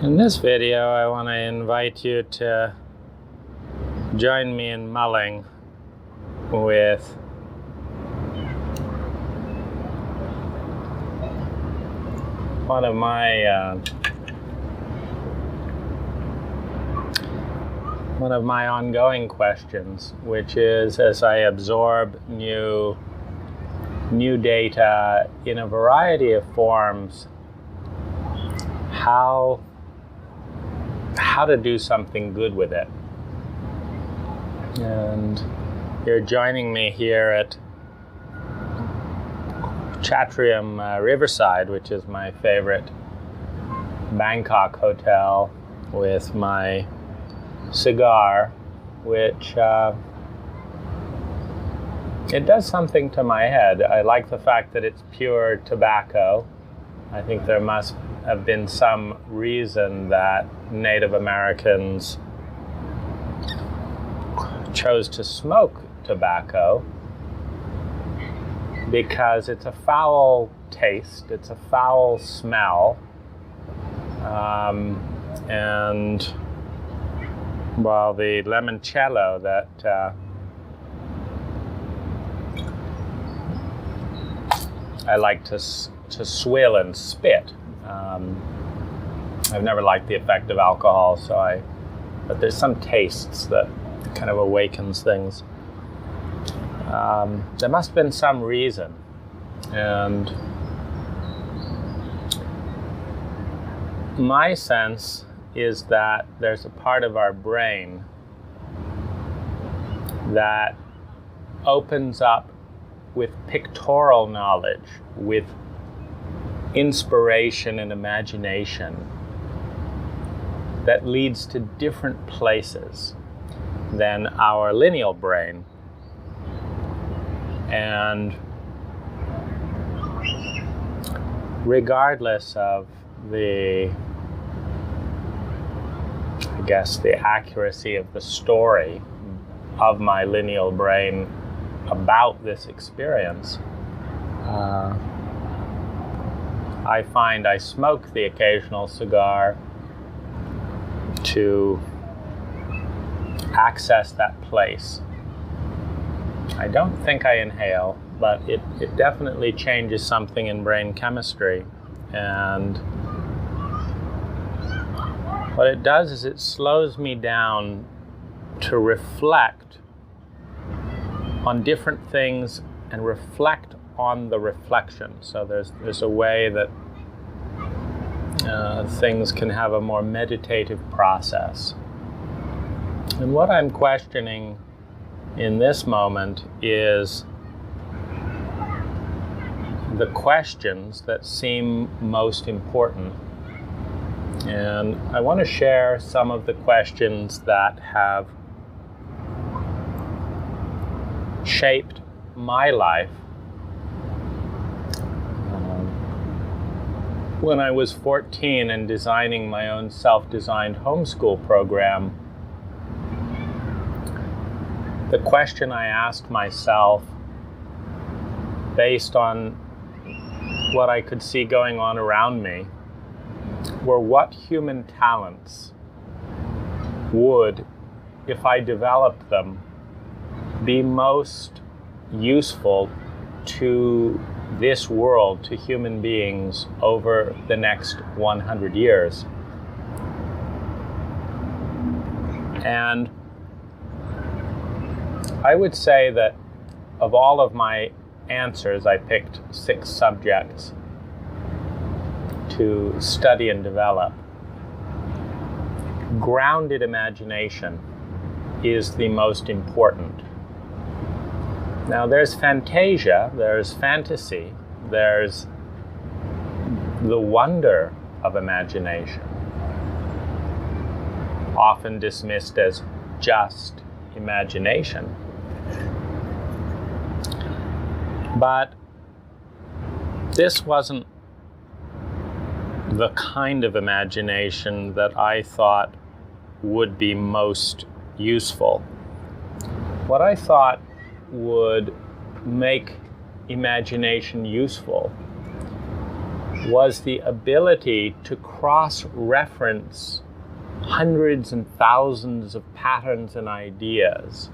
In this video, I want to invite you to join me in mulling with one of my ongoing questions, which is, as I absorb new data in a variety of forms, how to do something good with it. And you're joining me here at Chatrium Riverside, which is my favorite Bangkok hotel, with my cigar, which it does something to my head. I like the fact that it's pure tobacco. I think there must have been some reason that Native Americans chose to smoke tobacco, because it's a foul taste, it's a foul smell, and the limoncello that I like to swill and spit. I've never liked the effect of alcohol, but there's some tastes that kind of awakens things. There must have been some reason, and my sense is that there's a part of our brain that opens up with pictorial knowledge, with inspiration and imagination, that leads to different places than our lineal brain. And regardless of the accuracy of the story of my lineal brain about this experience, I find I smoke the occasional cigar to access that place. I don't think I inhale, but it definitely changes something in brain chemistry. And what it does is it slows me down to reflect on different things and reflect on the reflection. So there's a way that things can have a more meditative process. And what I'm questioning in this moment is the questions that seem most important. And I want to share some of the questions that have shaped my life. When I was 14 and designing my own self-designed homeschool program, the question I asked myself, based on what I could see going on around me, were what human talents would, if I developed them, be most useful to this world, to human beings, over the next 100 years. And I would say that of all of my answers, I picked 6 subjects to study and develop. Grounded imagination is the most important. Now, there's fantasia, there's fantasy, there's the wonder of imagination, often dismissed as just imagination. But this wasn't the kind of imagination that I thought would be most useful. What I thought would make imagination useful was the ability to cross-reference hundreds and thousands of patterns and ideas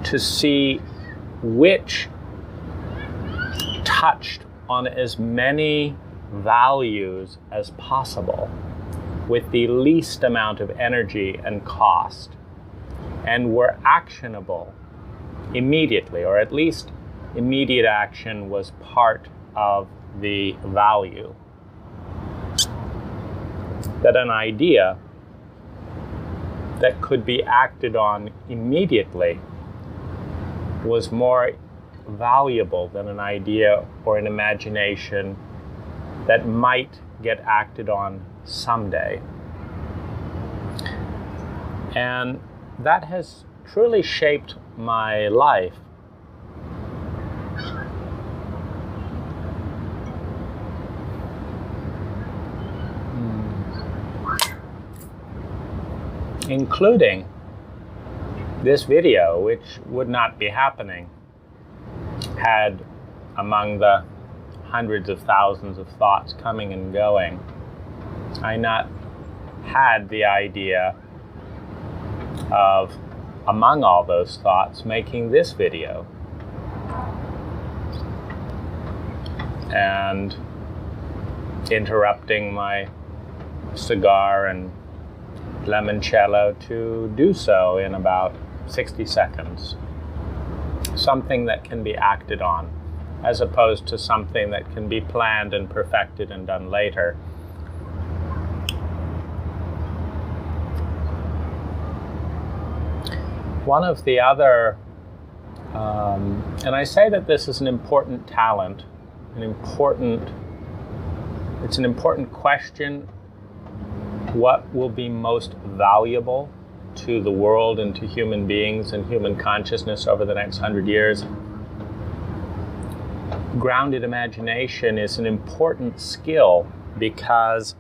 to see which touched on as many values as possible with the least amount of energy and cost, and were actionable immediately, or at least immediate action was part of the value. That an idea that could be acted on immediately was more valuable than an idea or an imagination that might get acted on someday. And that has truly shaped my life. Including this video, which would not be happening had, among the hundreds of thousands of thoughts coming and going, I not had the idea of, among all those thoughts, making this video. And interrupting my cigar and limoncello to do so in about 60 seconds. Something that can be acted on, as opposed to something that can be planned and perfected and done later. One of the other, and I say that this is an important talent, it's an important question. What will be most valuable to the world and to human beings and human consciousness over the next 100 years? Grounded imagination is an important skill because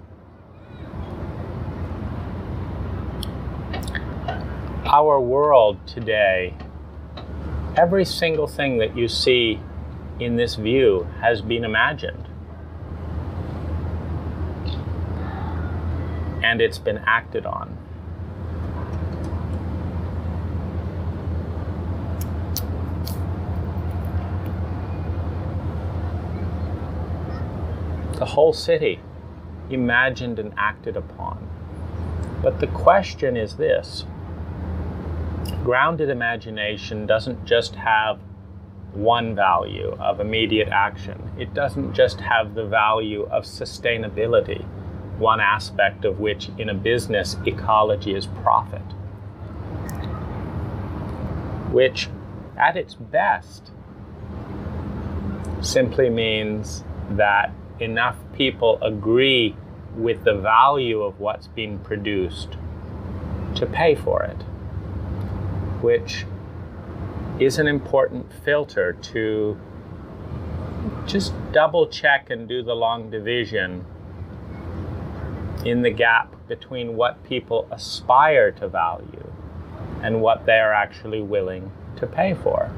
our world today, every single thing that you see in this view has been imagined. And it's been acted on. The whole city, imagined and acted upon. But the question is this: grounded imagination doesn't just have one value of immediate action. It doesn't just have the value of sustainability, one aspect of which in a business ecology is profit, which at its best simply means that enough people agree with the value of what's being produced to pay for it, which is an important filter to just double check and do the long division in the gap between what people aspire to value and what they are actually willing to pay for.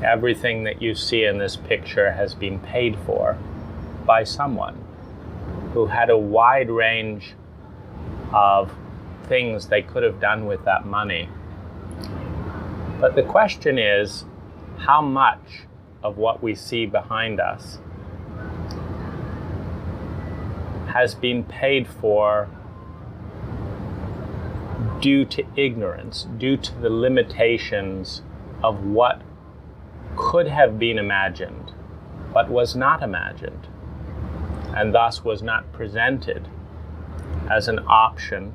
Everything that you see in this picture has been paid for by someone who had a wide range of things they could have done with that money. But the question is, how much of what we see behind us has been paid for due to ignorance, due to the limitations of what could have been imagined, but was not imagined, and thus was not presented as an option,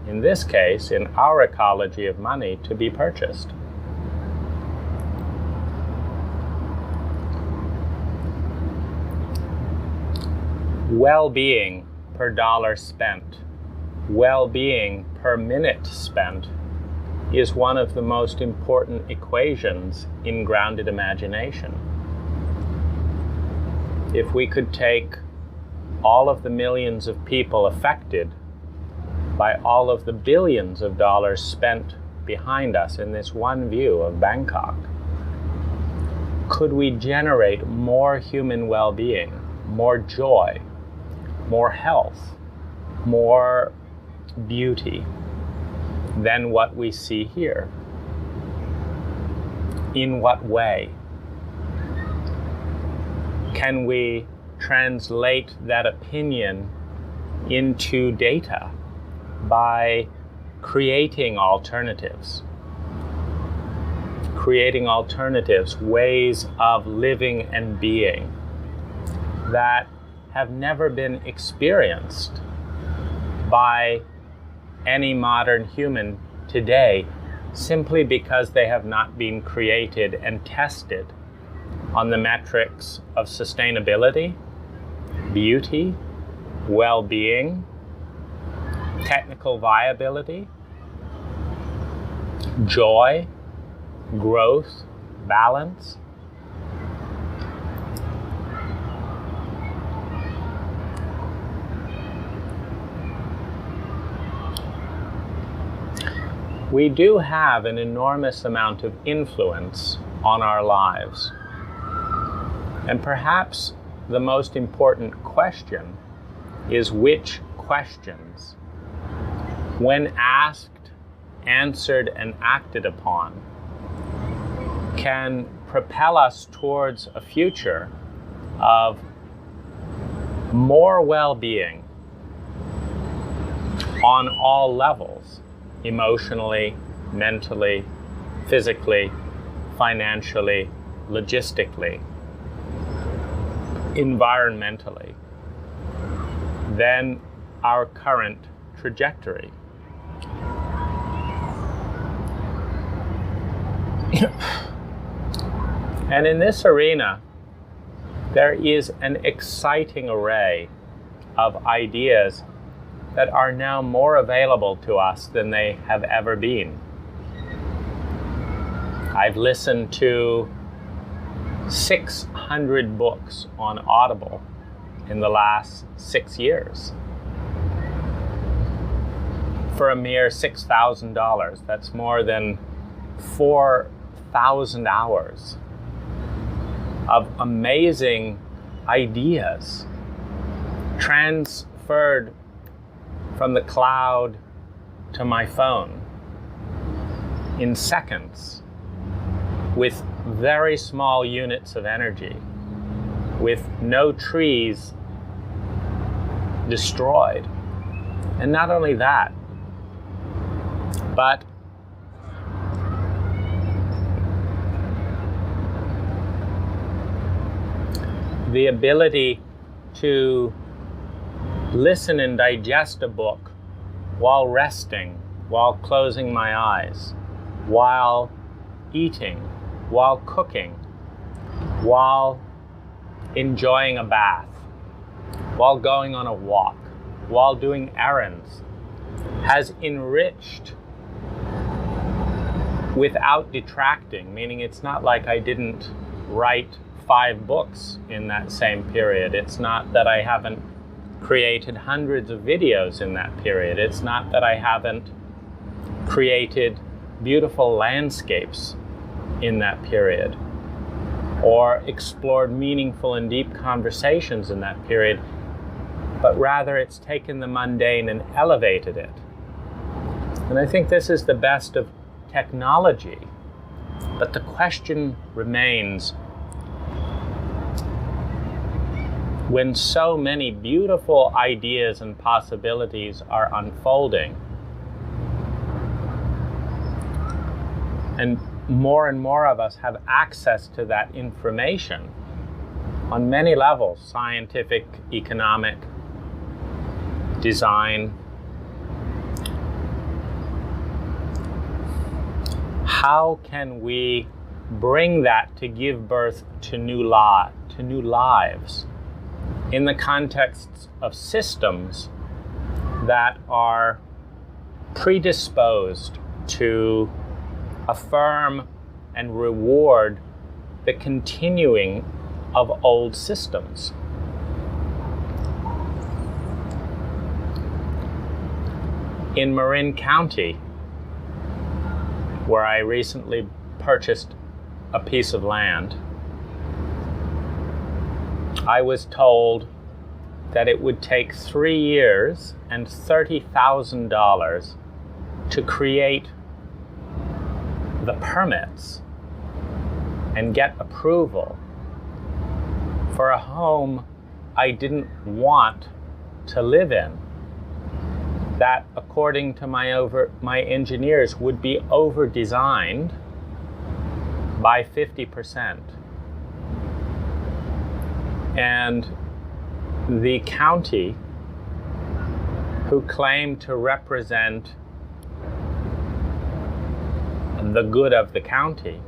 in this case, in our ecology of money, to be purchased. Well-being per dollar spent, well-being per minute spent, is one of the most important equations in grounded imagination. If we could take all of the millions of people affected by all of the billions of dollars spent behind us in this one view of Bangkok, could we generate more human well-being, more joy, more health, more beauty than what we see here? In what way? Can we translate that opinion into data by creating alternatives, ways of living and being that have never been experienced by any modern human today, simply because they have not been created and tested on the metrics of sustainability, beauty, well-being, technical viability, joy, growth, balance. We do have an enormous amount of influence on our lives. And perhaps the most important question is which questions, when asked, answered, and acted upon, can propel us towards a future of more well-being on all levels, emotionally, mentally, physically, financially, logistically, environmentally, than our current trajectory. And in this arena, there is an exciting array of ideas that are now more available to us than they have ever been. I've listened to 600 books on Audible in the last 6 years for a mere $6,000. That's more than 4,000 hours of amazing ideas transferred from the cloud to my phone in seconds, with very small units of energy, with no trees destroyed. And not only that, but the ability to listen and digest a book while resting, while closing my eyes, while eating, while cooking, while enjoying a bath, while going on a walk, while doing errands, has enriched without detracting, meaning it's not like I didn't write 5 books in that same period. It's not that I haven't created hundreds of videos in that period. It's not that I haven't created beautiful landscapes in that period, or explored meaningful and deep conversations in that period, but rather it's taken the mundane and elevated it. And I think this is the best of technology, but the question remains, when so many beautiful ideas and possibilities are unfolding, and more of us have access to that information on many levels, scientific, economic, design. How can we bring that to give birth to new lives in the context of systems that are predisposed to affirm and reward the continuing of old systems? In Marin County, where I recently purchased a piece of land, I was told that it would take 3 years and $30,000 to create the permits and get approval for a home I didn't want to live in, that according to my engineers would be over-designed by 50%. And the county, who claimed to represent the good of the county,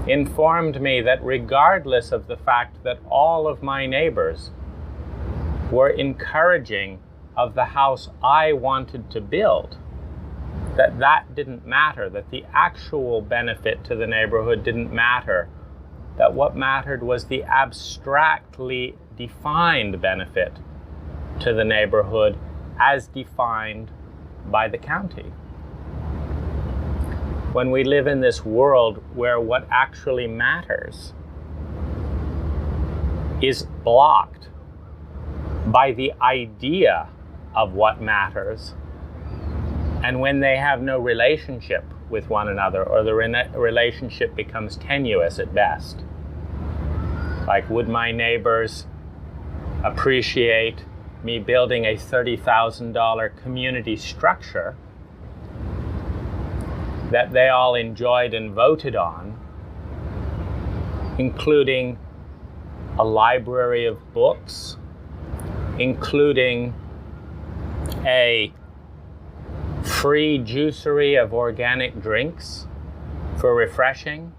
informed me that regardless of the fact that all of my neighbors were encouraging of the house I wanted to build, that didn't matter, that the actual benefit to the neighborhood didn't matter, that what mattered was the abstractly defined benefit to the neighborhood as defined by the county. When we live in this world where what actually matters is blocked by the idea of what matters, and when they have no relationship with one another, or the relationship becomes tenuous at best. Like, would my neighbors appreciate me building a $30,000 community structure that they all enjoyed and voted on, including a library of books, including a free juicery of organic drinks for refreshing,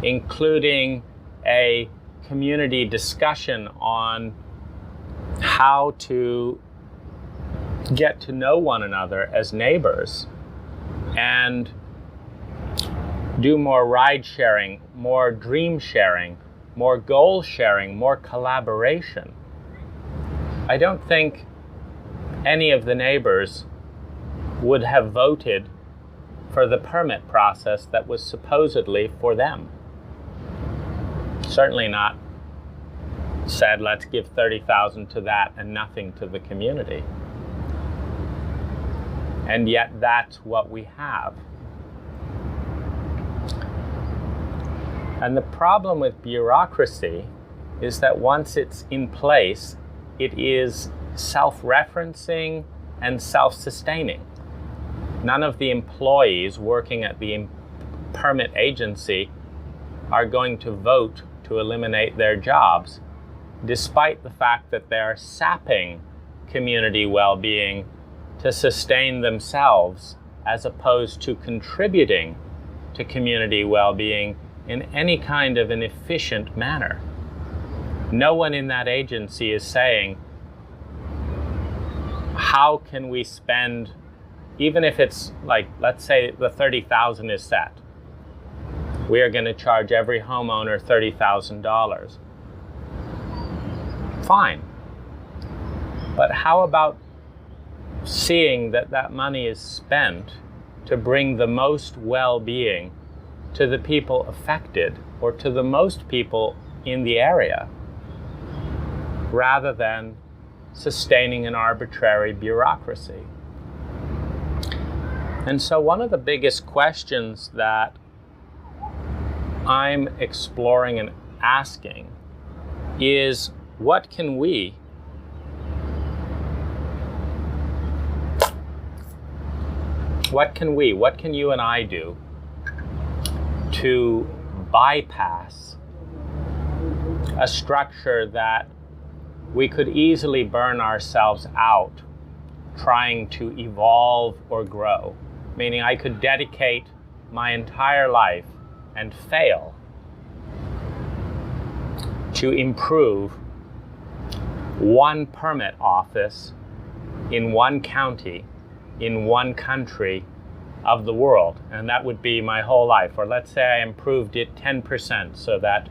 including a community discussion on how to get to know one another as neighbors and do more ride sharing, more dream sharing, more goal sharing, more collaboration. I don't think any of the neighbors would have voted for the permit process that was supposedly for them. Certainly not said, let's give $30,000 to that and nothing to the community. And yet that's what we have. And the problem with bureaucracy is that once it's in place, it is self-referencing and self-sustaining. None of the employees working at the permit agency are going to vote to eliminate their jobs, despite the fact that they are sapping community well-being to sustain themselves, as opposed to contributing to community well-being in any kind of an efficient manner. No one in that agency is saying, how can we spend, even if it's like, let's say the $30,000 is set, we are going to charge every homeowner $30,000. Fine. But how about seeing that that money is spent to bring the most well-being to the people affected, or to the most people in the area, rather than sustaining an arbitrary bureaucracy? And so one of the biggest questions that I'm exploring and asking is, what can we, what can you and I do to bypass a structure that we could easily burn ourselves out trying to evolve or grow? Meaning, I could dedicate my entire life and fail to improve one permit office in one county, in one country of the world, and that would be my whole life. Or let's say I improved it 10%, so that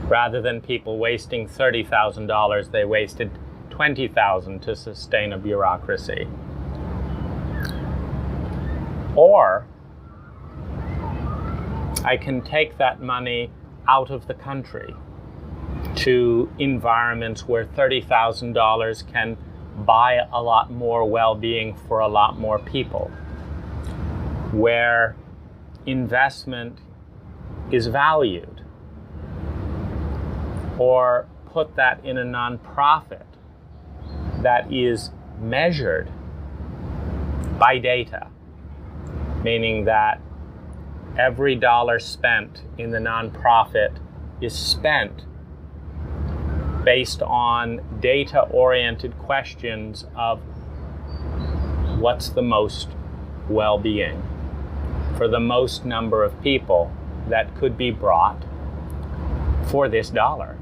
rather than people wasting $30,000, they wasted $20,000 to sustain a bureaucracy. Or I can take that money out of the country to environments where $30,000 can buy a lot more well-being for a lot more people, where investment is valued, or put that in a nonprofit that is measured by data, meaning that every dollar spent in the nonprofit is spent based on data-oriented questions of what's the most well-being for the most number of people that could be brought for this dollar.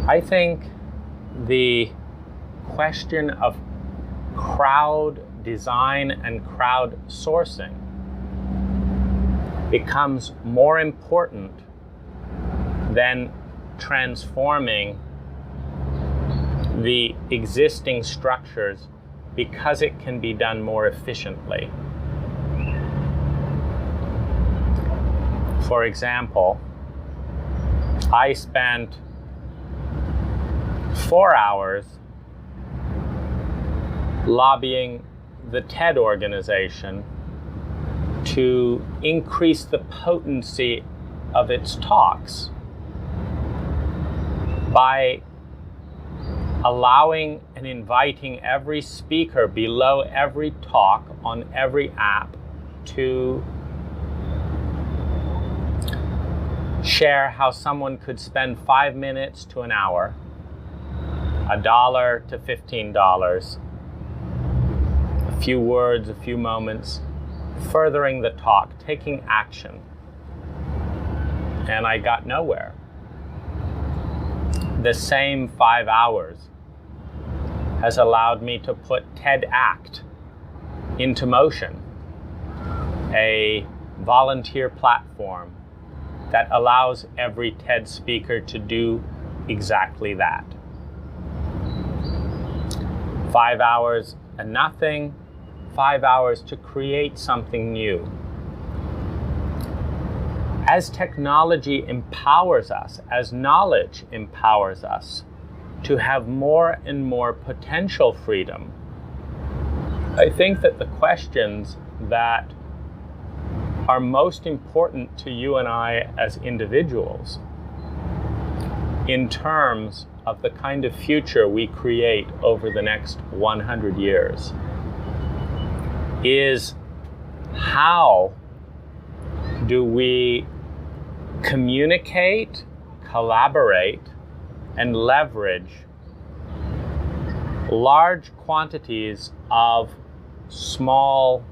I think the question of crowd design and crowd sourcing becomes more important than transforming the existing structures because it can be done more efficiently. For example, I spent 4 hours lobbying the TED organization to increase the potency of its talks by allowing and inviting every speaker below every talk on every app to share how someone could spend 5 minutes to an hour, $1 to $15, a few words, a few moments, furthering the talk, taking action. And I got nowhere. The same 5 hours has allowed me to put TEDAct into motion, a volunteer platform that allows every TED speaker to do exactly that. 5 hours and nothing, 5 hours to create something new. As technology empowers us, as knowledge empowers us to have more and more potential freedom, I think that the questions that are most important to you and I as individuals in terms of the kind of future we create over the next 100 years is how do we communicate, collaborate, and leverage large quantities of small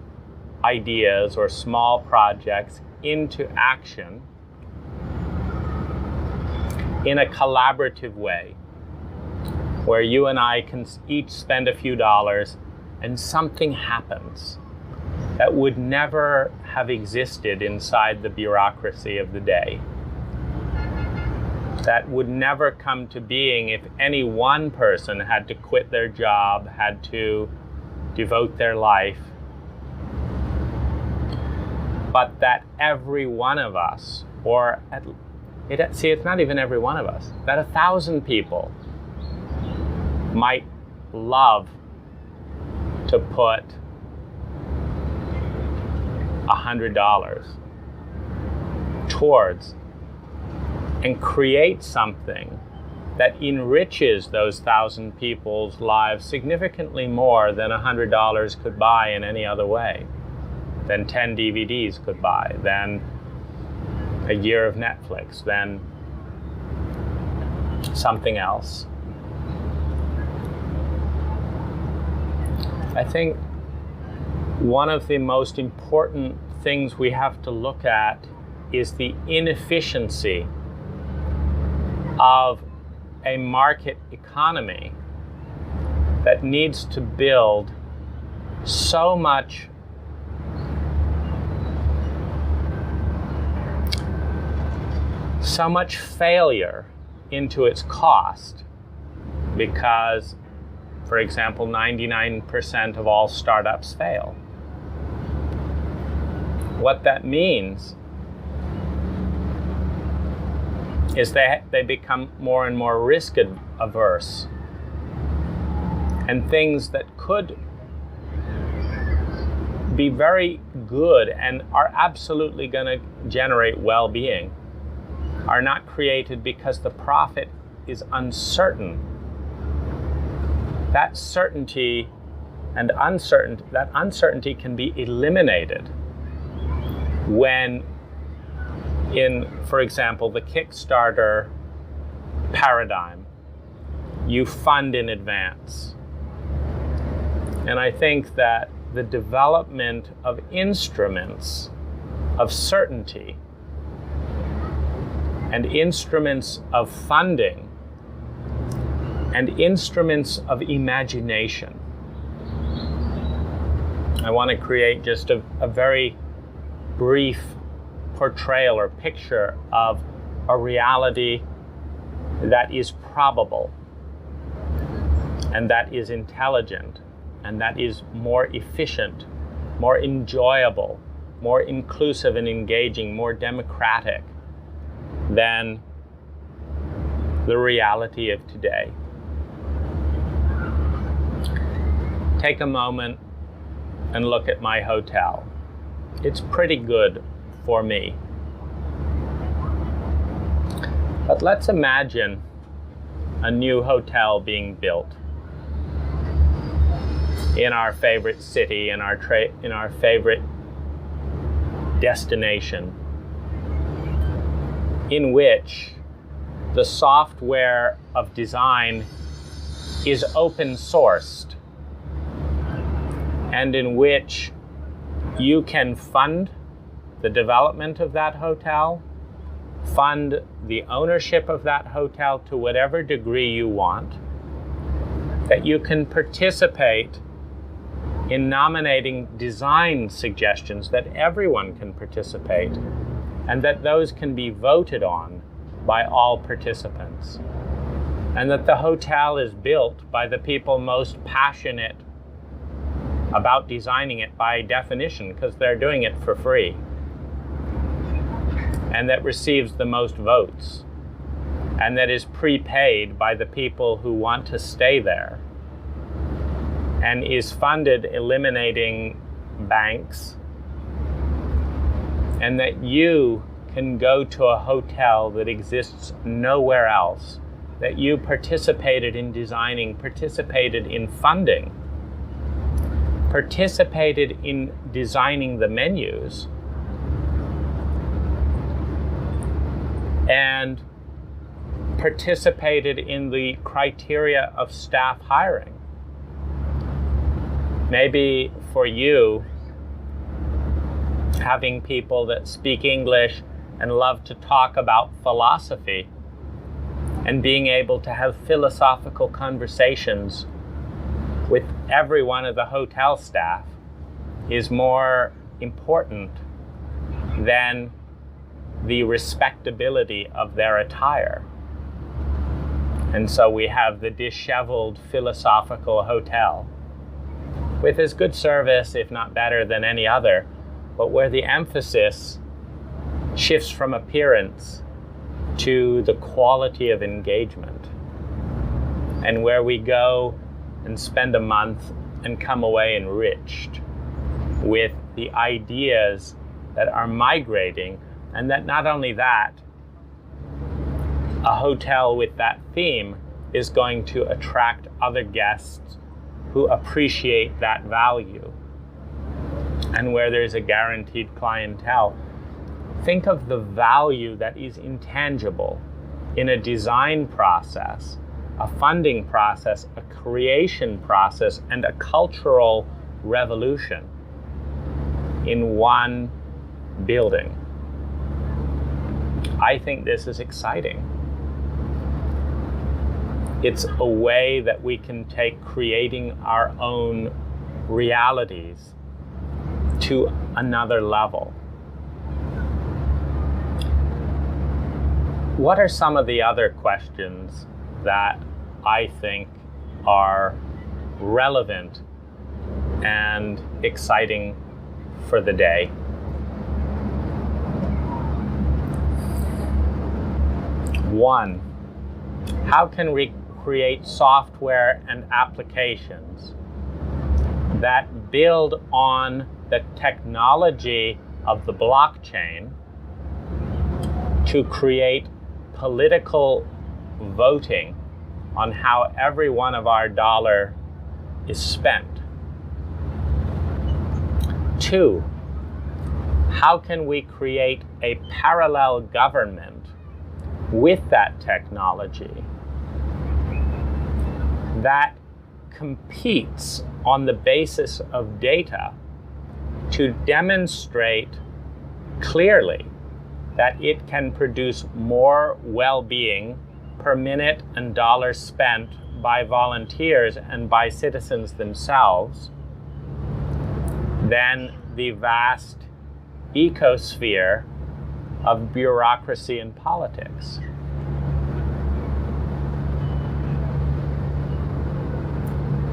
ideas or small projects into action in a collaborative way, where you and I can each spend a few dollars and something happens that would never have existed inside the bureaucracy of the day. That would never come to being if any one person had to quit their job, had to devote their life, but that every one of us, or it's not even every one of us, that 1,000 people might love to put $100 towards and create something that enriches those 1,000 people's lives significantly more than $100 could buy in any other way, than 10 DVDs could buy, than a year of Netflix, than something else. I think one of the most important things we have to look at is the inefficiency of a market economy that needs to build so much failure into its cost, because For example, 99% of all startups fail. What that means is they become more and more risk averse. And things that could be very good and are absolutely going to generate well-being are not created because the profit is uncertain. That certainty and uncertainty can be eliminated when, in, for example, the Kickstarter paradigm, you fund in advance. And I think that the development of instruments of certainty and instruments of funding and instruments of imagination. I want to create just a very brief portrayal or picture of a reality that is probable and that is intelligent and that is more efficient, more enjoyable, more inclusive and engaging, more democratic than the reality of today. Take a moment and look at my hotel. It's pretty good for me. But let's imagine a new hotel being built in our favorite city, in our favorite destination, in which the software of design is open sourced, and in which you can fund the development of that hotel, fund the ownership of that hotel to whatever degree you want, that you can participate in nominating design suggestions, that everyone can participate, and that those can be voted on by all participants. And that the hotel is built by the people most passionate about designing it by definition, because they're doing it for free. And that receives the most votes. And that is prepaid by the people who want to stay there. And is funded eliminating banks. And that you can go to a hotel that exists nowhere else, that you participated in designing, participated in funding, participated in designing the menus, and participated in the criteria of staff hiring. Maybe for you, having people that speak English and love to talk about philosophy and being able to have philosophical conversations with every one of the hotel staff is more important than the respectability of their attire. And so we have the disheveled philosophical hotel with as good service, if not better than any other, but where the emphasis shifts from appearance to the quality of engagement, and where we go and spend a month and come away enriched with the ideas that are migrating, and that not only that, a hotel with that theme is going to attract other guests who appreciate that value, and where there's a guaranteed clientele. Think of the value that is intangible in a design process, a funding process, a creation process, and a cultural revolution in one building. I think this is exciting. It's a way that we can take creating our own realities to another level. What are some of the other questions that I think are relevant and exciting for the day. One, how can we create software and applications that build on the technology of the blockchain to create political voting on how every one of our dollar is spent? Two, how can we create a parallel government with that technology that competes on the basis of data to demonstrate clearly that it can produce more well-being per minute and dollar spent by volunteers and by citizens themselves than the vast ecosphere of bureaucracy and politics?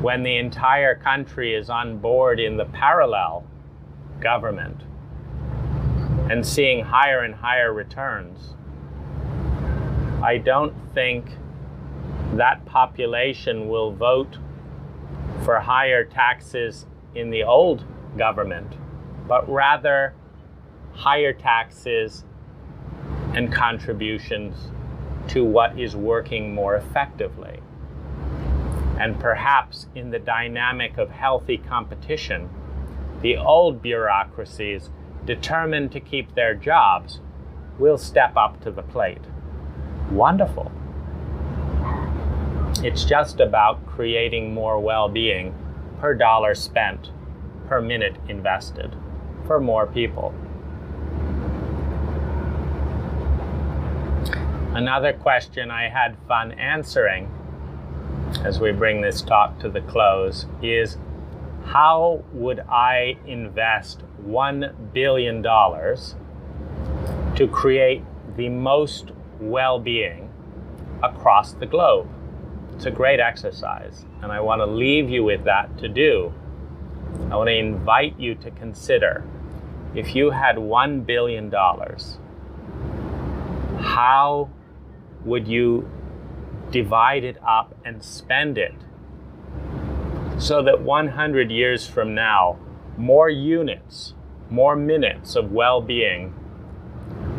When the entire country is on board in the parallel government and seeing higher and higher returns, I don't think that population will vote for higher taxes in the old government, but rather higher taxes and contributions to what is working more effectively. And perhaps in the dynamic of healthy competition, the old bureaucracies, determined to keep their jobs, will step up to the plate. Wonderful. It's just about creating more well-being per dollar spent, per minute invested, for more people. Another question I had fun answering as we bring this talk to the close is, how would I invest $1 billion to create the most well-being across the globe? It's a great exercise, and I want to leave you with that to do. I want to invite you to consider, if you had $1 billion, how would you divide it up and spend it so that 100 years from now, more units, more minutes of well-being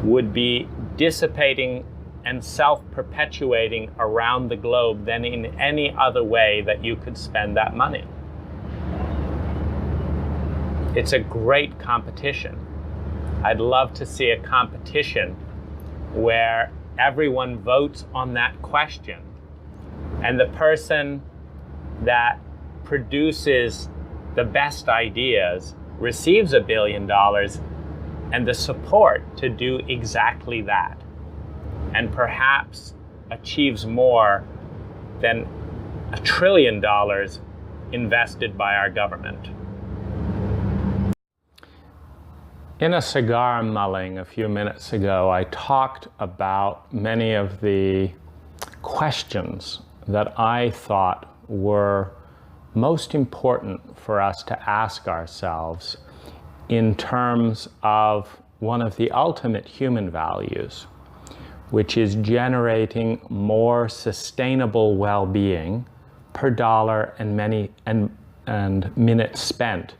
would be dissipating and self-perpetuating around the globe than in any other way that you could spend that money? It's a great competition. I'd love to see a competition where everyone votes on that question, and the person that produces the best ideas receives $1 billion and the support to do exactly that, and perhaps achieves more than $1 trillion invested by our government. In a cigar mulling a few minutes ago, I talked about many of the questions that I thought were most important for us to ask ourselves in terms of one of the ultimate human values, which is generating more sustainable well-being per dollar and minute spent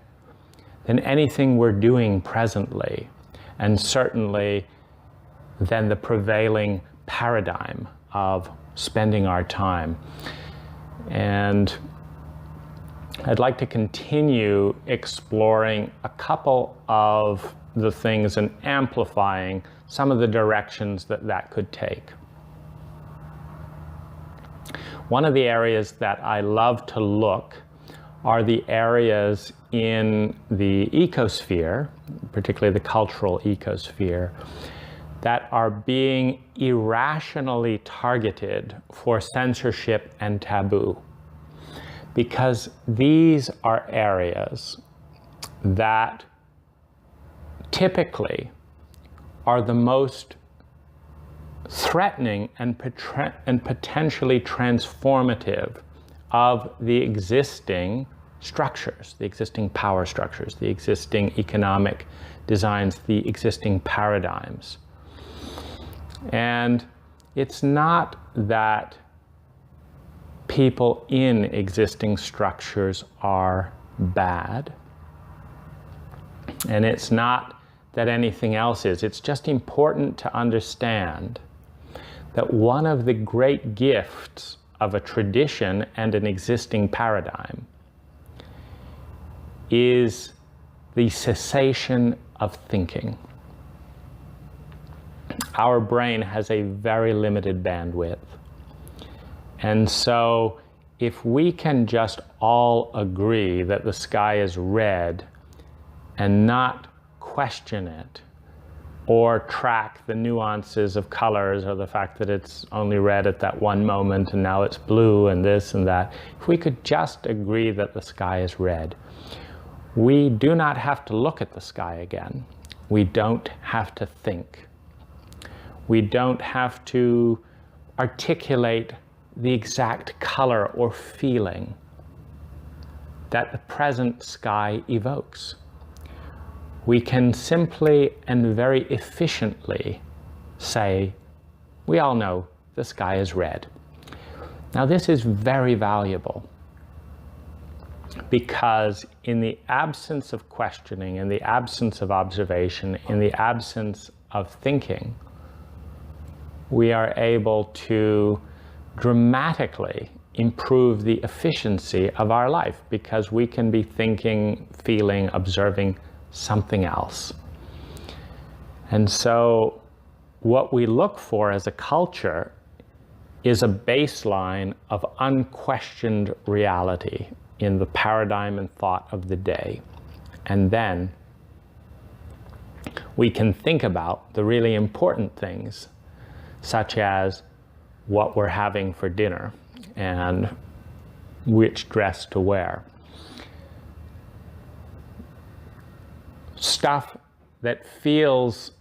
than anything we're doing presently, and certainly than the prevailing paradigm of spending our time. And I'd like to continue exploring a couple of the things and amplifying some of the directions that that could take. One of the areas that I love to look are the areas in the ecosphere, particularly the cultural ecosphere, that are being irrationally targeted for censorship and taboo. Because these are areas that typically are the most threatening and potentially transformative of the existing structures, the existing power structures, the existing economic designs, the existing paradigms. And it's not that people in existing structures are bad, and it's not that anything else is. It's just important to understand that one of the great gifts of a tradition and an existing paradigm is the cessation of thinking. Our brain has a very limited bandwidth. And so if we can just all agree that the sky is red and not question it, or track the nuances of colors, or the fact that it's only red at that one moment and now it's blue and this and that, if we could just agree that the sky is red, we do not have to look at the sky again. We don't have to think. We don't have to articulate the exact color or feeling that the present sky evokes. We can simply and very efficiently say, we all know the sky is red. Now this is very valuable because in the absence of questioning, in the absence of observation, in the absence of thinking, we are able to dramatically improve the efficiency of our life because we can be thinking, feeling, observing something else. And so what we look for as a culture is a baseline of unquestioned reality in the paradigm and thought of the day. And then we can think about the really important things, such as what we're having for dinner and which dress to wear. Stuff that feels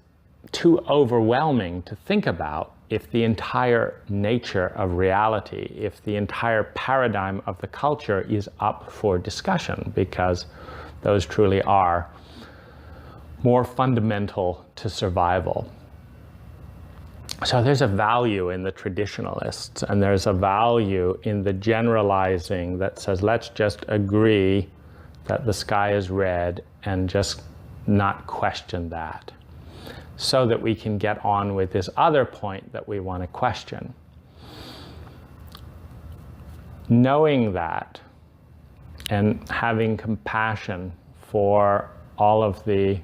too overwhelming to think about if the entire nature of reality, if the entire paradigm of the culture is up for discussion, because those truly are more fundamental to survival. So there's a value in the traditionalists, and there's a value in the generalizing that says, let's just agree that the sky is red and just not question that, so that we can get on with this other point that we want to question. Knowing that and having compassion for all of the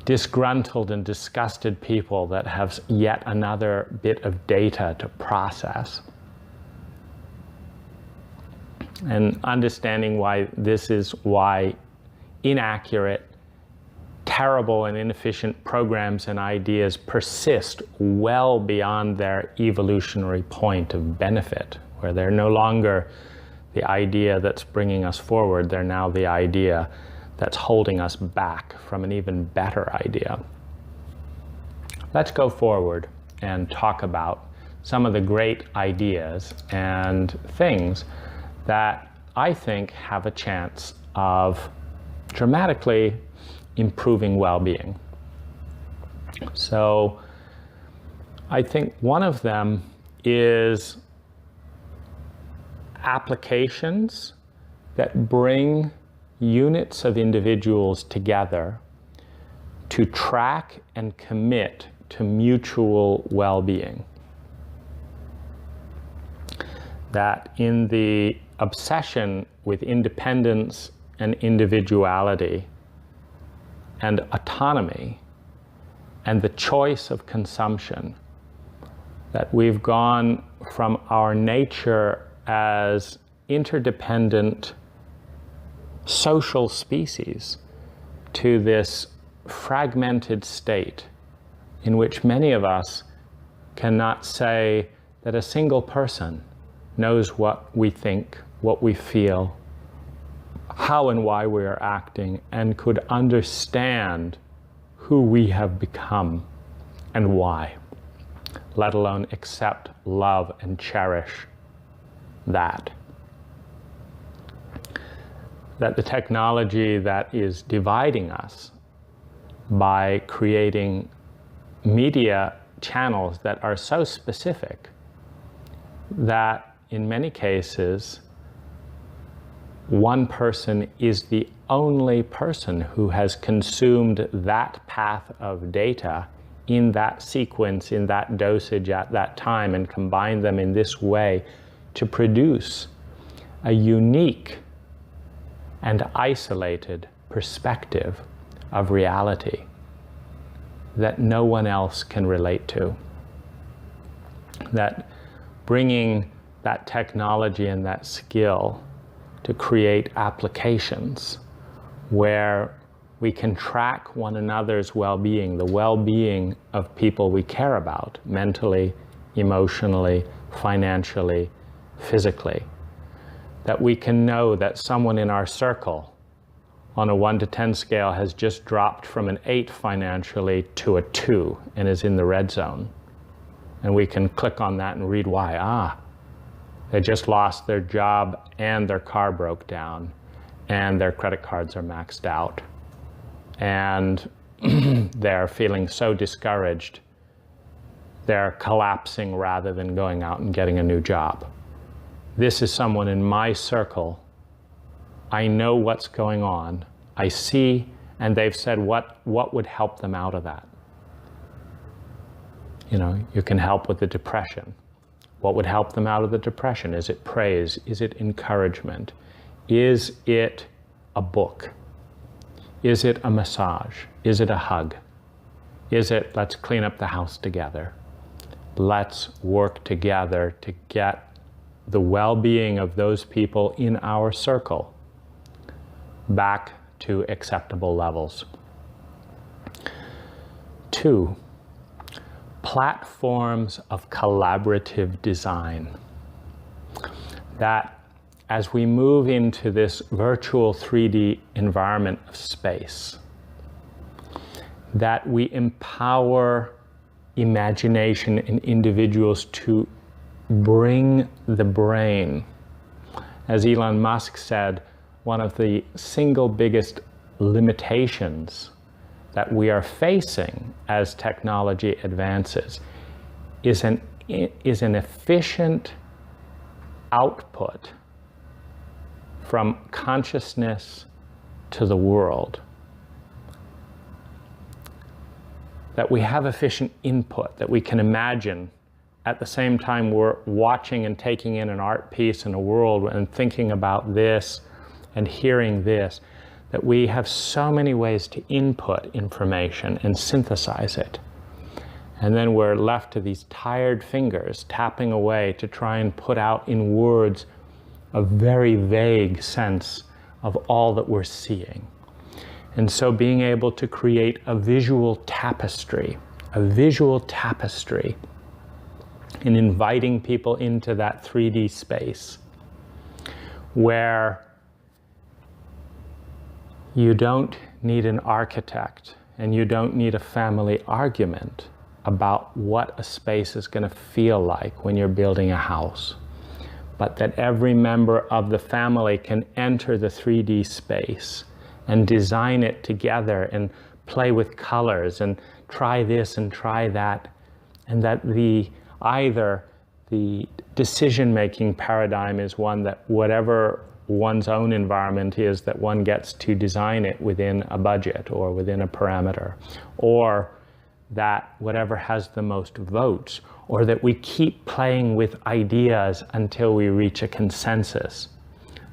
disgruntled and disgusted people that have yet another bit of data to process, and understanding why this is why inaccurate, terrible and inefficient programs and ideas persist well beyond their evolutionary point of benefit, where they're no longer the idea that's bringing us forward, they're now the idea that's holding us back from an even better idea. Let's go forward and talk about some of the great ideas and things that I think have a chance of dramatically improving well-being. So I think one of them is applications that bring units of individuals together to track and commit to mutual well-being. That in the obsession with independence and individuality and autonomy and the choice of consumption, that we've gone from our nature as interdependent social species to this fragmented state in which many of us cannot say that a single person knows what we think, what we feel, how and why we are acting, and could understand who we have become and why, let alone accept, love, and cherish that. That the technology that is dividing us by creating media channels that are so specific that in many cases one person is the only person who has consumed that path of data in that sequence, in that dosage at that time, and combined them in this way to produce a unique and isolated perspective of reality that no one else can relate to. That bringing that technology and that skill to create applications where we can track one another's well-being, the well-being of people we care about, mentally, emotionally, financially, physically. That we can know that someone in our circle on a 1 to 10 scale has just dropped from an 8 financially to a 2 and is in the red zone. And we can click on that and read why. They just lost their job and their car broke down and their credit cards are maxed out. And they're feeling so discouraged, they're collapsing rather than going out and getting a new job. This is someone in my circle. I know what's going on. I see, and they've said what would help them out of that. You know, you can help with the depression. What would help them out of the depression? Is it praise? Is it encouragement? Is it a book? Is it a massage? Is it a hug? Is it, let's clean up the house together? Let's work together to get the well-being of those people in our circle back to acceptable levels. 2, platforms of collaborative design. That as we move into this virtual 3D environment of space, that we empower imagination in individuals to bring the brain. As Elon Musk said, one of the single biggest limitations that we are facing as technology advances is an efficient output from consciousness to the world. That we have efficient input, that we can imagine at the same time we're watching and taking in an art piece in a world and thinking about this and hearing this, that we have so many ways to input information and synthesize it. And then we're left to these tired fingers tapping away to try and put out in words a very vague sense of all that we're seeing. And so being able to create a visual tapestry in inviting people into that 3D space where you don't need an architect and you don't need a family argument about what a space is going to feel like when you're building a house, but that every member of the family can enter the 3D space and design it together and play with colors and try this and try that, and that either the decision-making paradigm is one that whatever one's own environment is, that one gets to design it within a budget or within a parameter, or that whatever has the most votes, or that we keep playing with ideas until we reach a consensus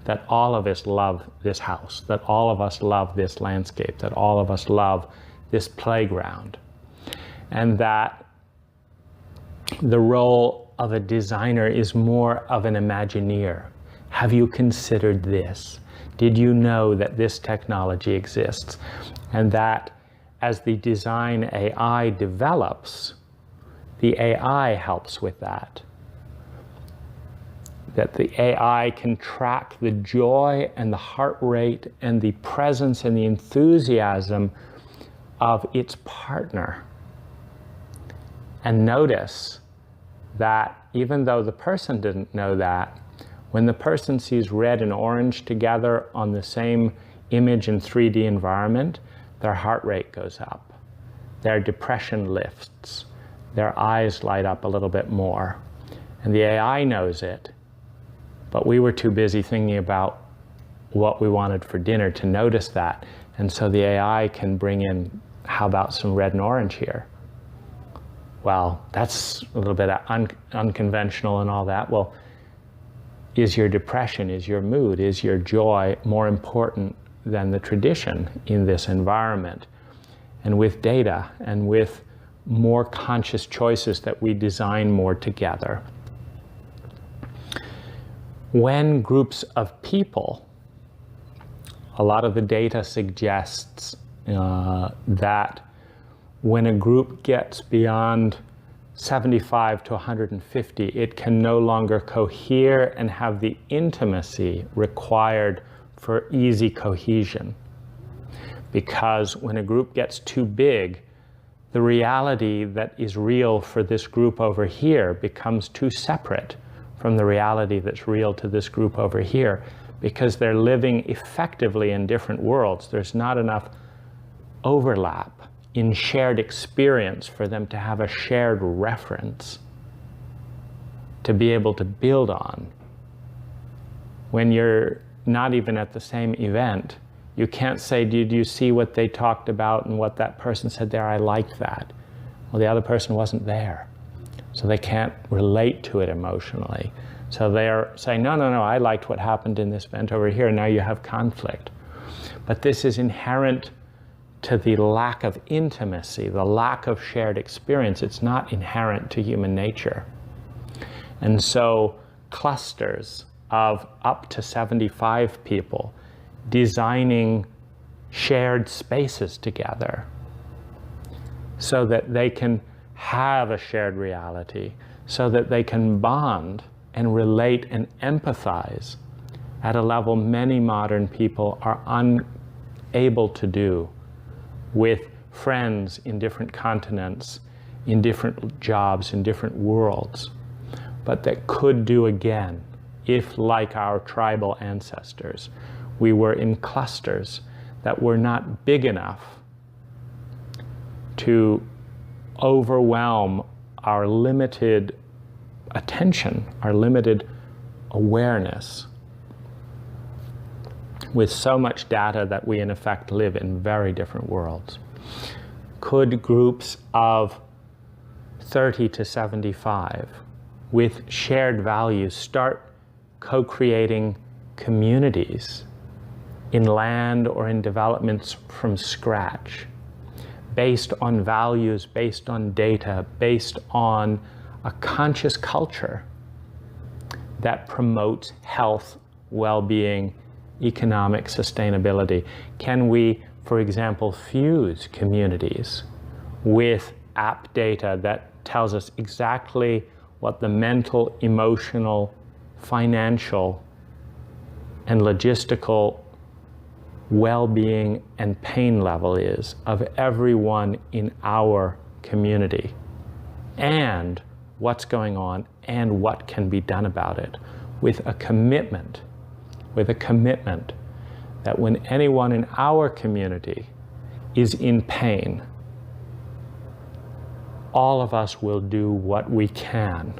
that all of us love this house, that all of us love this landscape, that all of us love this playground, and that the role of a designer is more of an Imagineer. Have you considered this? Did you know that this technology exists? And that as the design AI develops, the AI helps with that. That the AI can track the joy and the heart rate and the presence and the enthusiasm of its partner. And notice that even though the person didn't know that, When the person sees red and orange together on the same image in 3D environment, their heart rate goes up, their depression lifts, their eyes light up a little bit more. And the AI knows it, but we were too busy thinking about what we wanted for dinner to notice that. And so the AI can bring in, how about some red and orange here? Well, that's a little bit unconventional and all that. Well, is your depression, is your mood, is your joy more important than the tradition in this environment? And with data and with more conscious choices that we design more together. When groups of people, a lot of the data suggests that when a group gets beyond 75 to 150, it can no longer cohere and have the intimacy required for easy cohesion. Because when a group gets too big, the reality that is real for this group over here becomes too separate from the reality that's real to this group over here, because they're living effectively in different worlds. There's not enough overlap in shared experience for them to have a shared reference to be able to build on. When you're not even at the same event, you can't say, did you see what they talked about and what that person said there? I liked that. Well, the other person wasn't there, so they can't relate to it emotionally. So they're saying, no, I liked what happened in this event over here. Now you have conflict. But this is inherent to the lack of intimacy, the lack of shared experience. It's not inherent to human nature. And so clusters of up to 75 people designing shared spaces together so that they can have a shared reality, so that they can bond and relate and empathize at a level many modern people are unable to do with friends in different continents, in different jobs, in different worlds, but that could do again if, like our tribal ancestors, we were in clusters that were not big enough to overwhelm our limited attention, our limited awareness, with so much data that we in effect live in very different worlds. Could groups of 30 to 75 with shared values start co-creating communities in land or in developments from scratch, based on values, based on data, based on a conscious culture that promotes health, well-being, economic sustainability? Can we, for example, fuse communities with app data that tells us exactly what the mental, emotional, financial, and logistical well-being and pain level is of everyone in our community, and what's going on and what can be done about it, with a commitment that when anyone in our community is in pain, all of us will do what we can,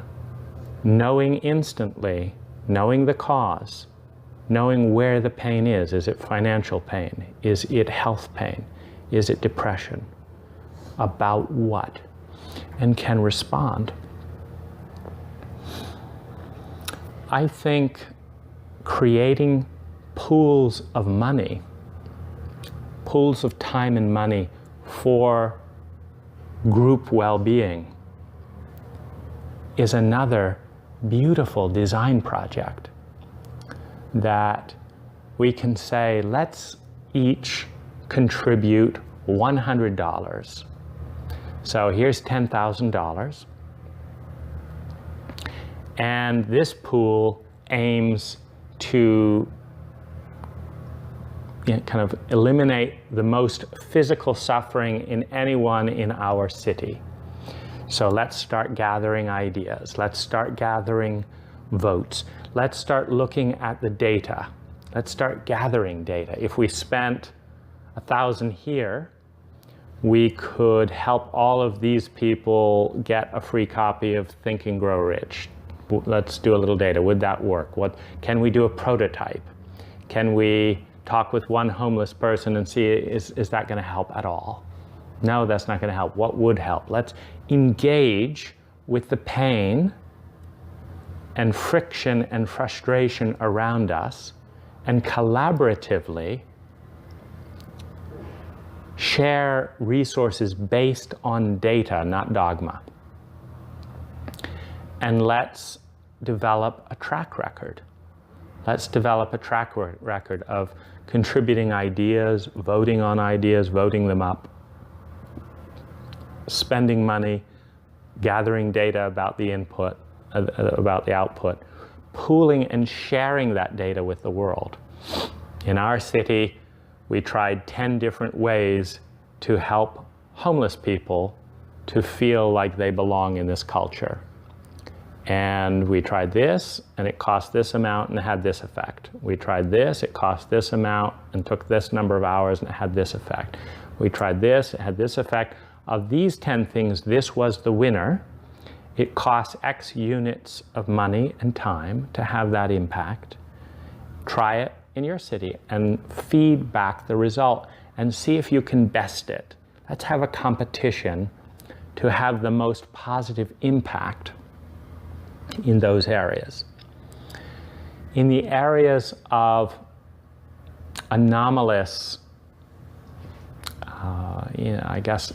knowing instantly, knowing the cause, knowing where the pain is. Is it financial pain? Is it health pain? Is it depression? About what? And can respond. I think creating pools of money, pools of time and money for group well-being is another beautiful design project that we can say, let's each contribute $100. So here's $10,000. And this pool aims to kind of eliminate the most physical suffering in anyone in our city. So let's start gathering ideas. Let's start gathering votes. Let's start looking at the data. Let's start gathering data. If we spent 1,000 here, we could help all of these people get a free copy of Think and Grow Rich. Let's do a little data. Would that work? Can we do a prototype? Can we talk with one homeless person and see, is that going to help at all? No, that's not going to help. What would help? Let's engage with the pain and friction and frustration around us and collaboratively share resources based on data, not dogma. And let's develop a track record. Let's develop a track record of contributing ideas, voting on ideas, voting them up, spending money, gathering data about the input, about the output, pooling and sharing that data with the world. In our city, we tried 10 different ways to help homeless people to feel like they belong in this culture. And we tried this, and it cost this amount, and it had this effect. We tried this, it cost this amount, and took this number of hours, and it had this effect. We tried this, it had this effect. Of these 10 things, this was the winner. It costs X units of money and time to have that impact. Try it in your city and feed back the result and see if you can best it. Let's have a competition to have the most positive impact in those areas. In the areas of anomalous, I guess,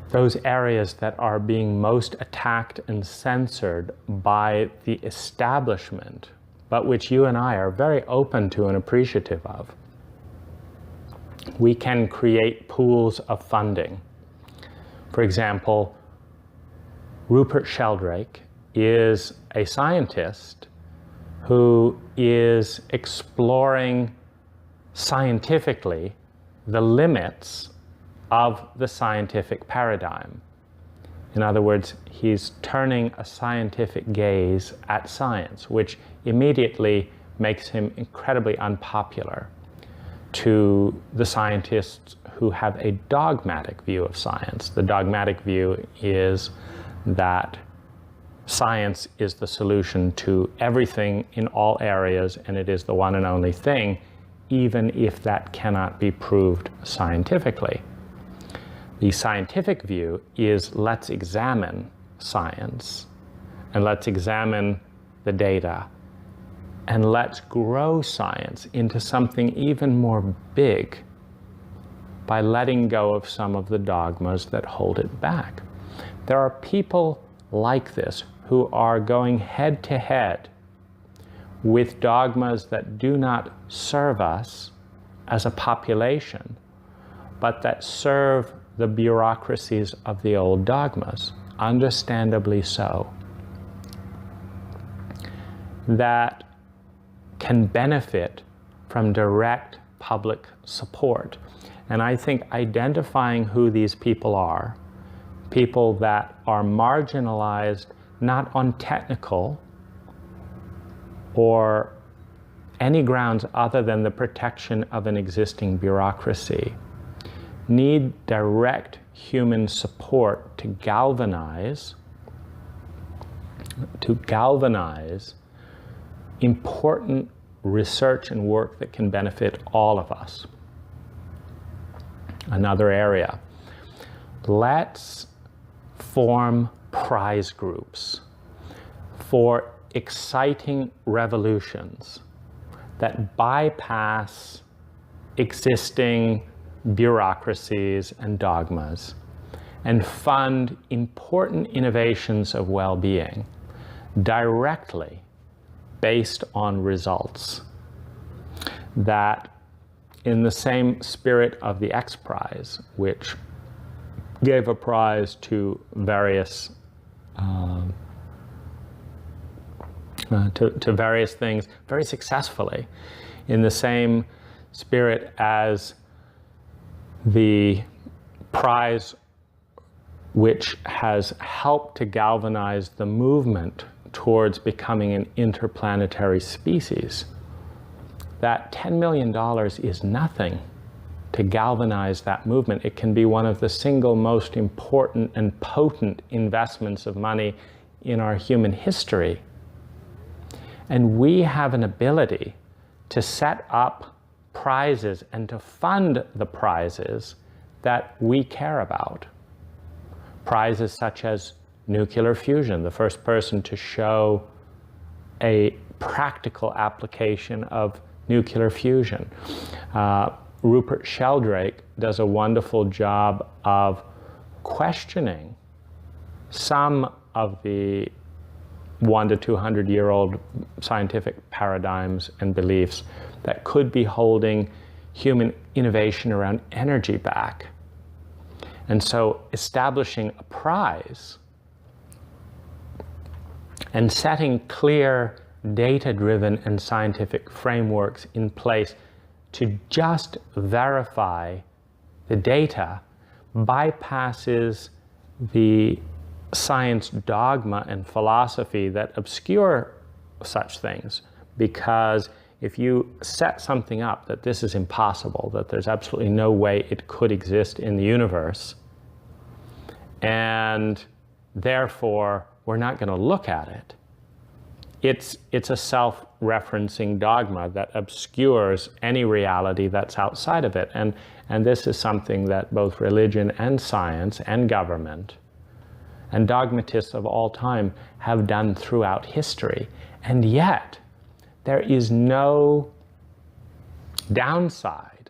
those areas that are being most attacked and censored by the establishment, but which you and I are very open to and appreciative of, we can create pools of funding. For example, Rupert Sheldrake is a scientist who is exploring scientifically the limits of the scientific paradigm. In other words, he's turning a scientific gaze at science, which immediately makes him incredibly unpopular to the scientists who have a dogmatic view of science. The dogmatic view is that science is the solution to everything in all areas, and it is the one and only thing, even if that cannot be proved scientifically. The scientific view is, let's examine science, and let's examine the data, and let's grow science into something even more big by letting go of some of the dogmas that hold it back. There are people like this who are going head to head with dogmas that do not serve us as a population, but that serve the bureaucracies of the old dogmas, understandably so, that can benefit from direct public support. And I think identifying who these people are, people that are marginalized not on technical or any grounds other than the protection of an existing bureaucracy, need direct human support to galvanize important research and work that can benefit all of us. Another area. Let's form prize groups for exciting revolutions that bypass existing bureaucracies and dogmas and fund important innovations of well-being directly based on results. That, in the same spirit of the X Prize, which gave a prize to various various things very successfully, in the same spirit as the prize which has helped to galvanize the movement towards becoming an interplanetary species, that $10 million is nothing to galvanize that movement. It can be one of the single most important and potent investments of money in our human history. And we have an ability to set up prizes and to fund the prizes that we care about. Prizes such as nuclear fusion, the first person to show a practical application of nuclear fusion. Rupert Sheldrake does a wonderful job of questioning some of the 100 to 200 year old scientific paradigms and beliefs that could be holding human innovation around energy back. And so establishing a prize and setting clear data-driven and scientific frameworks in place to just verify the data bypasses the science dogma and philosophy that obscure such things. Because if you set something up that this is impossible, that there's absolutely no way it could exist in the universe, and therefore we're not going to look at it, it's a self-referencing dogma that obscures any reality that's outside of it. And this is something that both religion and science and government and dogmatists of all time have done throughout history. And yet, there is no downside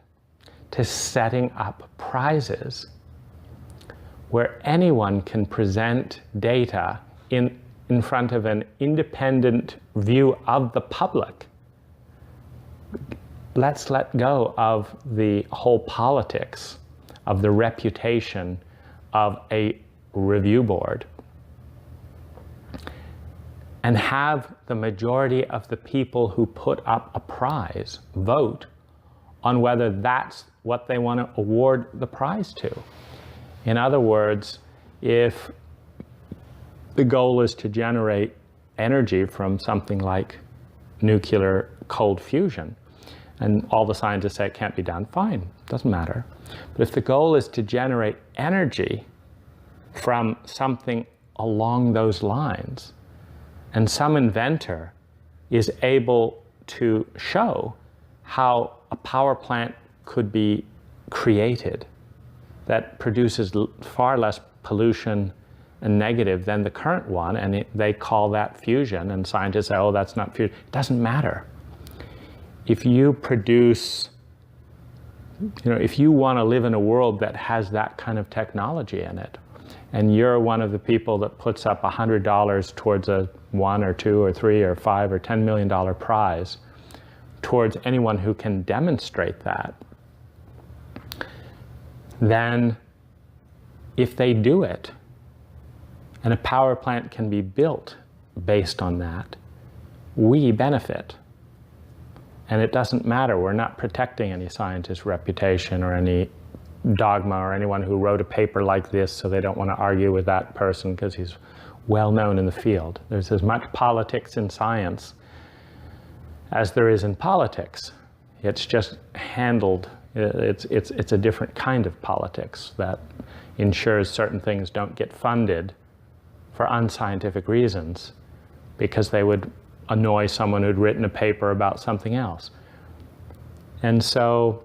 to setting up prizes where anyone can present data in front of an independent view of the public. Let's let go of the whole politics of the reputation of a review board and have the majority of the people who put up a prize vote on whether that's what they want to award the prize to. In other words, if the goal is to generate energy from something like nuclear cold fusion, and all the scientists say it can't be done, fine, doesn't matter. But if the goal is to generate energy from something along those lines, and some inventor is able to show how a power plant could be created that produces far less pollution and negative than the current one, and they call that fusion, and scientists say, oh, that's not fusion. It doesn't matter. If you produce, if you want to live in a world that has that kind of technology in it, and you're one of the people that puts up $100 towards a $1 or $2 or $3 or $5 or $10 million prize towards anyone who can demonstrate that, then if they do it, and a power plant can be built based on that, we benefit. And it doesn't matter, we're not protecting any scientist's reputation or any dogma or anyone who wrote a paper like this so they don't want to argue with that person because he's well known in the field. There's as much politics in science as there is in politics. It's just handled, it's a different kind of politics that ensures certain things don't get funded for unscientific reasons because they would annoy someone who'd written a paper about something else. And so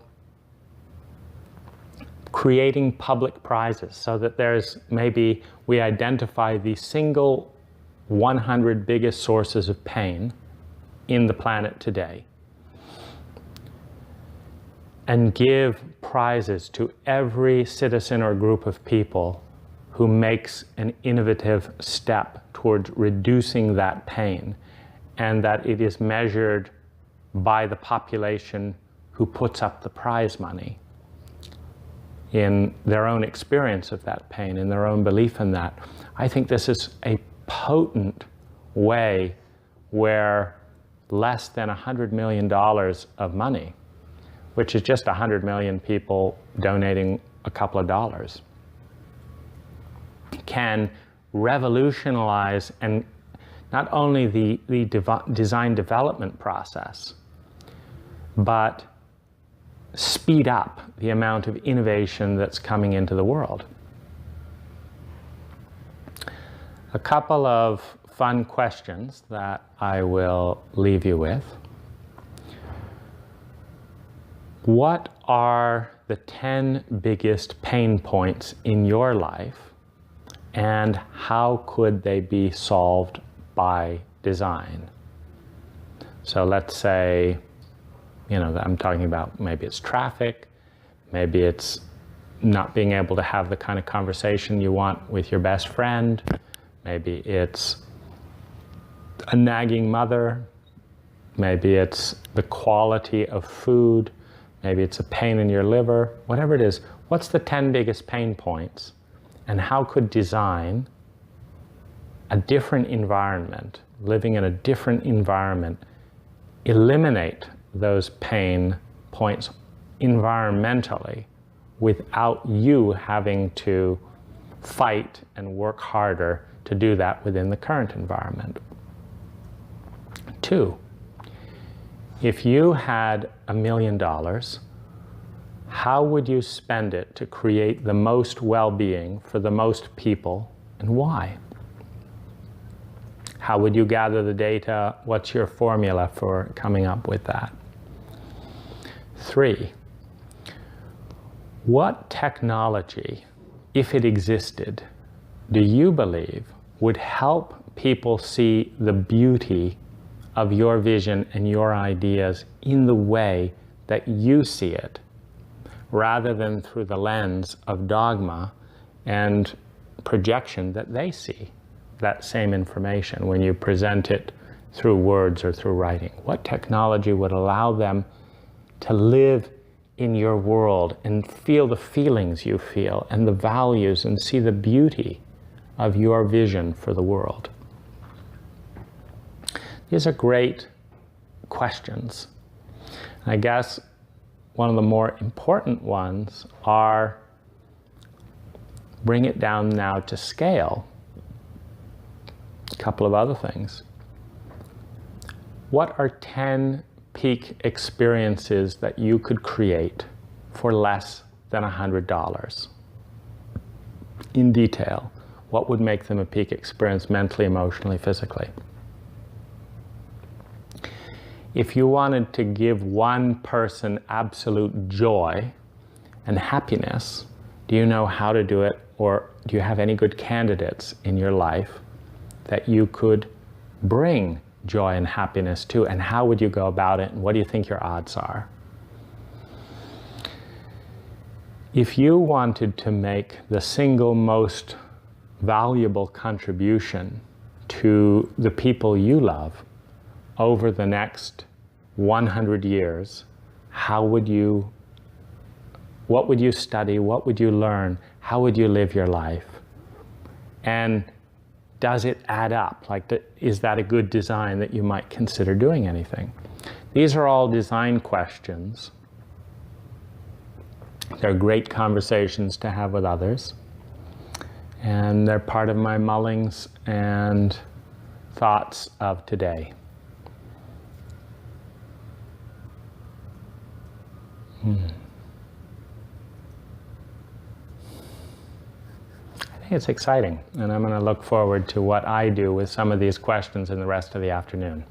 creating public prizes so that there's maybe we identify the single 100 biggest sources of pain in the planet today and give prizes to every citizen or group of people who makes an innovative step towards reducing that pain, and that it is measured by the population who puts up the prize money in their own experience of that pain, in their own belief in that. I think this is a potent way where less than $100 million of money, which is just 100 million people donating a couple of dollars, can revolutionize and not only the design development process, but speed up the amount of innovation that's coming into the world. A couple of fun questions that I will leave you with. What are the 10 biggest pain points in your life, and how could they be solved by design? So let's say, I'm talking about maybe it's traffic, maybe it's not being able to have the kind of conversation you want with your best friend, maybe it's a nagging mother, maybe it's the quality of food, maybe it's a pain in your liver, whatever it is. What's the 10 biggest pain points? And how could design a different environment, living in a different environment, eliminate those pain points environmentally without you having to fight and work harder to do that within the current environment? 2, if you had $1 million, how would you spend it to create the most well-being for the most people, and why? How would you gather the data? What's your formula for coming up with that? 3, what technology, if it existed, do you believe would help people see the beauty of your vision and your ideas in the way that you see it, rather than through the lens of dogma and projection that they see that same information when you present it through words or through writing? What technology would allow them to live in your world and feel the feelings you feel and the values and see the beauty of your vision for the world? These are great questions. I guess one of the more important ones are, bring it down now to scale. A couple of other things. What are 10 peak experiences that you could create for less than $100? In detail, what would make them a peak experience mentally, emotionally, physically? If you wanted to give one person absolute joy and happiness, do you know how to do it, or do you have any good candidates in your life that you could bring joy and happiness to, and how would you go about it, and what do you think your odds are? If you wanted to make the single most valuable contribution to the people you love over the next 100 years, what would you study? What would you learn? How would you live your life? And does it add up? Is that a good design that you might consider doing anything? These are all design questions. They're great conversations to have with others. And they're part of my mullings and thoughts of today. I think it's exciting, and I'm going to look forward to what I do with some of these questions in the rest of the afternoon.